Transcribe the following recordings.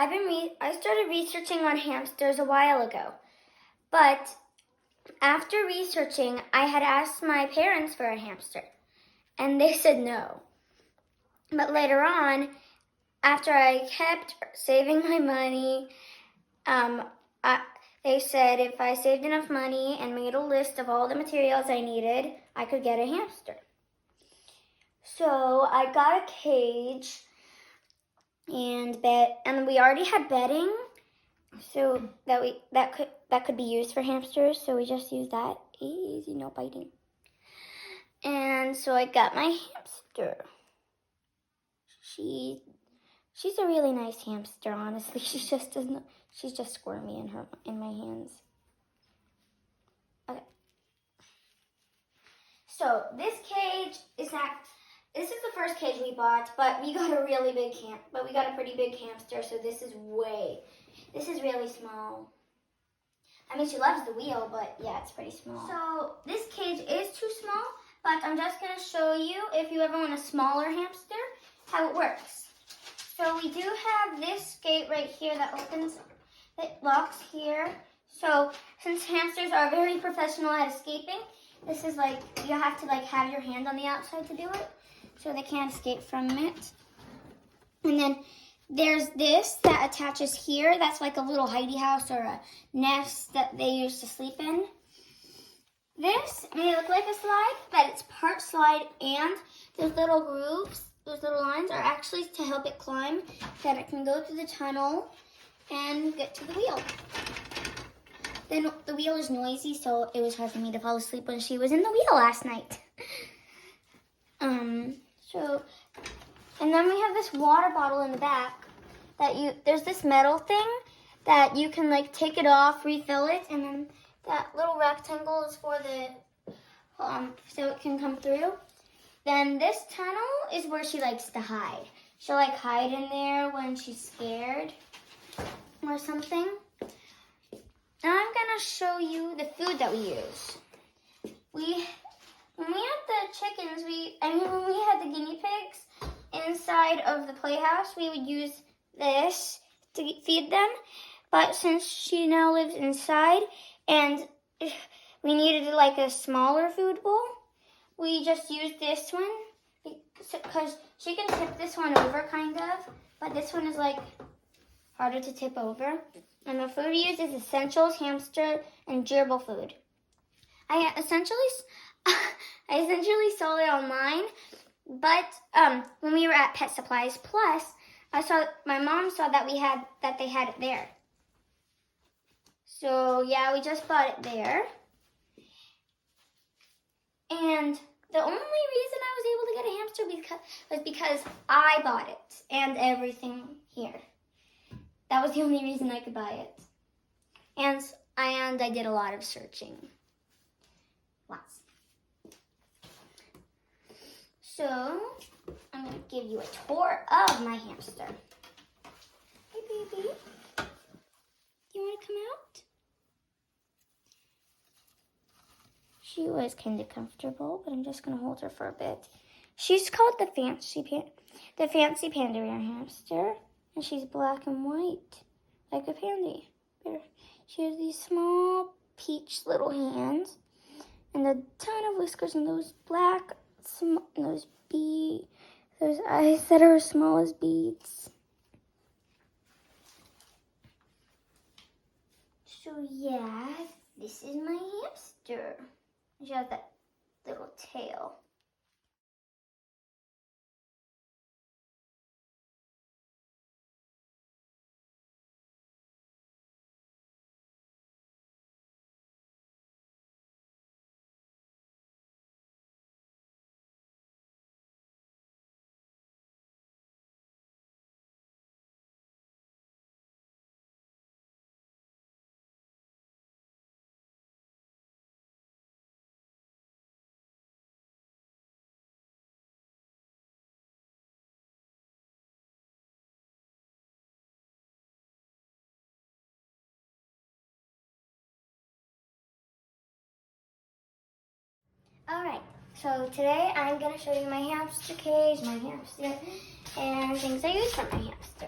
I started researching on hamsters a while ago, but after researching, I had asked my parents for a hamster, and they said no. But later on, after I kept saving my money, they said if I saved enough money and made a list of all the materials I needed, I could get a hamster. So I got a cage and we already had bedding, so that could be used for hamsters. So we just used that. Easy, no biting. And so I got my hamster. She's a really nice hamster, honestly. She's just squirmy in my hands. Okay. So this cage this is the first cage we bought, but we got a pretty big hamster, so this is really small. I mean, she loves the wheel, but yeah, it's pretty small. So this cage is too small, but I'm just gonna show you, if you ever want a smaller hamster, how it works. So we do have this gate right here that locks here. So since hamsters are very professional at escaping, this is like, you have to have your hand on the outside to do it, so they can't escape from it. And then there's this that attaches here. That's like a little hidey house or a nest that they use to sleep in. This may look like a slide, but it's part slide, and those little grooves, those little lines are actually to help it climb, so that it can go through the tunnel and get to the wheel. Then the wheel is noisy, so it was hard for me to fall asleep when she was in the wheel last night. And then we have this water bottle in the back there's this metal thing that you can take it off, refill it, and then that little rectangle is for the, so it can come through. Then this tunnel is where she likes to hide. She'll hide in there when she's scared or something. Now I'm gonna show you the food that we use. When we had the chickens, when we had the guinea pigs inside of the playhouse, we would use this to feed them. But since she now lives inside and we needed a smaller food bowl, we just used this one because she can tip this one over kind of, but this one is harder to tip over. And the food we use is Essentials, Hamster, and Gerbil food. I essentially saw it online, but when we were at Pet Supplies Plus, my mom saw that they had it there. So yeah, we just bought it there. And the only reason I was able to get a hamster was because I bought it and everything here. That was the only reason I could buy it. And I did a lot of searching. Lots. So, I'm going to give you a tour of my hamster. Hey, baby. You want to come out? She was kind of comfortable, but I'm just going to hold her for a bit. She's called the Fancy Panda Bear Hamster, and she's black and white, like a pandy bear. She has these small peach little hands, and a ton of whiskers, and those those eyes that are as small as beads. So yeah, this is my hamster. She has that little tail. Alright, so today I'm going to show you my hamster cage, my hamster, and things I use for my hamster.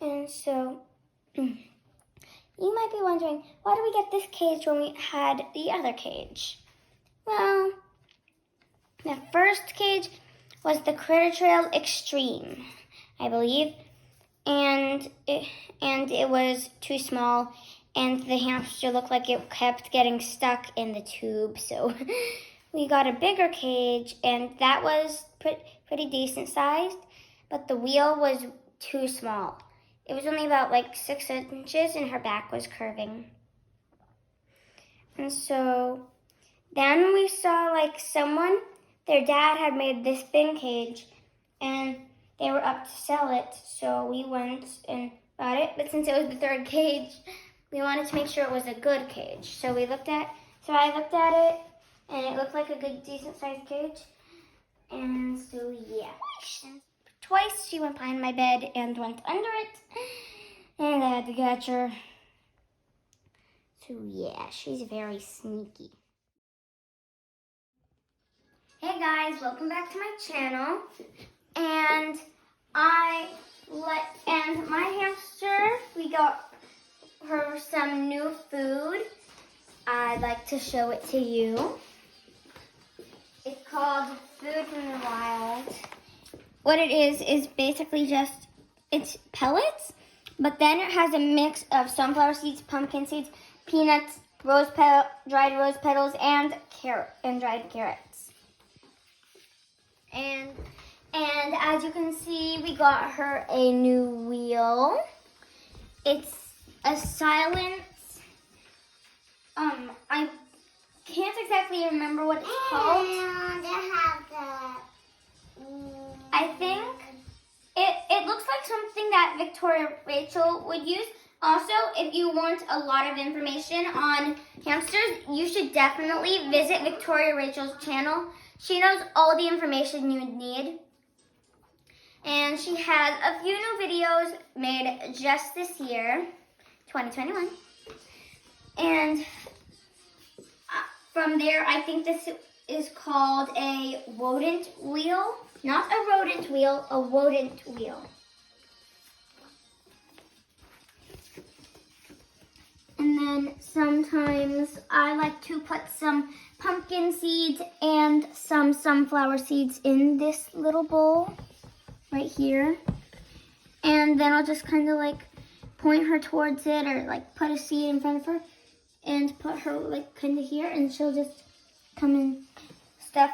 And so, you might be wondering, why did we get this cage when we had the other cage? Well, the first cage was the Critter Trail Extreme, I believe, and it was too small, and the hamster looked like it kept getting stuck in the tube, so we got a bigger cage, and that was pretty decent sized, but the wheel was too small. It was only about like 6 inches, and her back was curving. And so then we saw like someone, their dad had made this big cage, and they were up to sell it, so we went and bought it. But since it was the third cage, we wanted to make sure it was a good cage. So I looked at it, and it looked like a good, decent sized cage. And so yeah. Twice she went behind my bed and went under it, and I had to catch her. So yeah, she's very sneaky. Hey guys, welcome back to my channel. And my hamster, we got her some new food. I'd like to show it to you. It's called Food from the Wild. What it is basically just, it's pellets, but then it has a mix of sunflower seeds, pumpkin seeds, peanuts, dried rose petals, and dried carrots. And as you can see, we got her a new wheel. It's a silence. I can't exactly remember what it's called. I think it looks like something that Victoria Rachel would use. Also, if you want a lot of information on hamsters, you should definitely visit Victoria Rachel's channel. She knows all the information you would need. And she has a few new videos made just this year, 2021. And from there, I think this is called a rodent wheel. Not a rodent wheel, a rodent wheel. And then sometimes I like to put some pumpkin seeds and some sunflower seeds in this little bowl right here. And then I'll just kind of like point her towards it, or like put a seed in front of her and put her like kind of here, and she'll just come and stuff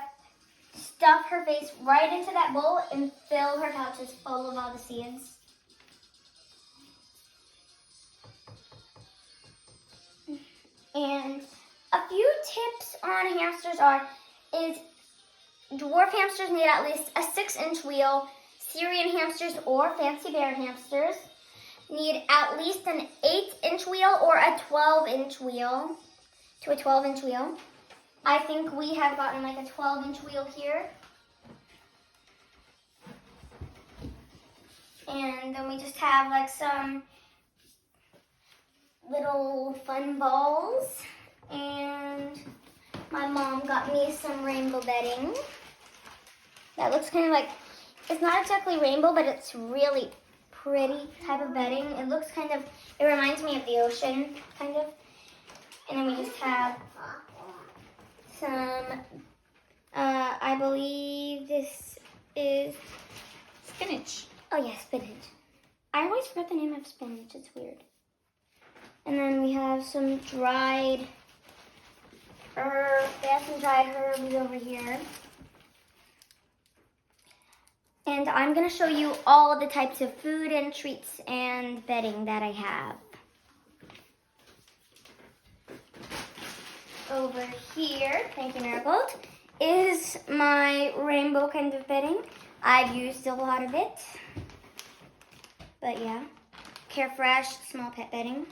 her face right into that bowl and fill her pouches full of all the seeds. And a few tips on hamsters is dwarf hamsters need at least a 6-inch wheel. Syrian hamsters or fancy bear hamsters need at least an 8-inch wheel or a 12-inch wheel to a 12-inch wheel. I think we have gotten like a 12-inch wheel here. And then we just have like some little fun balls. And my mom got me some rainbow bedding. That looks kind of like, it's not exactly rainbow, but it's really pretty type of bedding. It looks kind of, it reminds me of the ocean, kind of. And then we just have some, I believe this is Spinach. Oh yeah, spinach. I always forget the name of spinach, it's weird. And then we have some dried herbs. We have some dried herbs over here. And I'm gonna show you all the types of food and treats and bedding that I have. Over here, thank you Marigold, is my rainbow kind of bedding. I've used a lot of it. But yeah, Carefresh small pet bedding.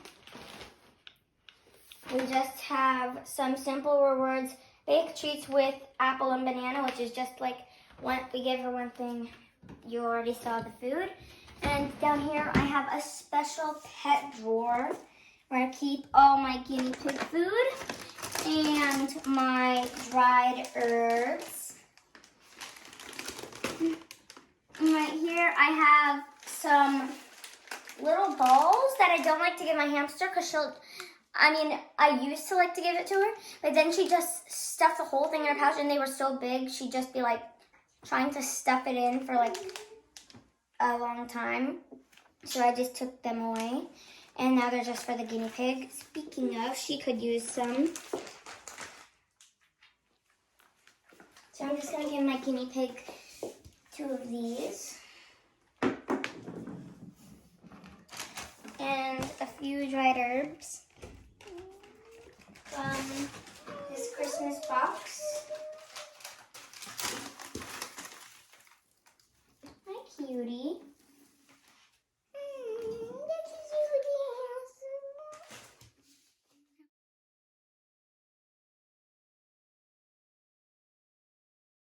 We just have some simple rewards baked treats with apple and banana, which is just like we gave her one thing. You already saw the food. And down here I have a special pet drawer where I keep all my guinea pig food and my dried herbs. And right here I have some little balls that I don't like to give my hamster because I used to like to give it to her, but then she just stuffed the whole thing in her pouch and they were so big, she'd just be like trying to stuff it in for like a long time. So I just took them away. And now they're just for the guinea pig. Speaking of, she could use some. So I'm just gonna give my guinea pig 2 of these. And a few dried herbs from this Christmas box. Hi, cutie.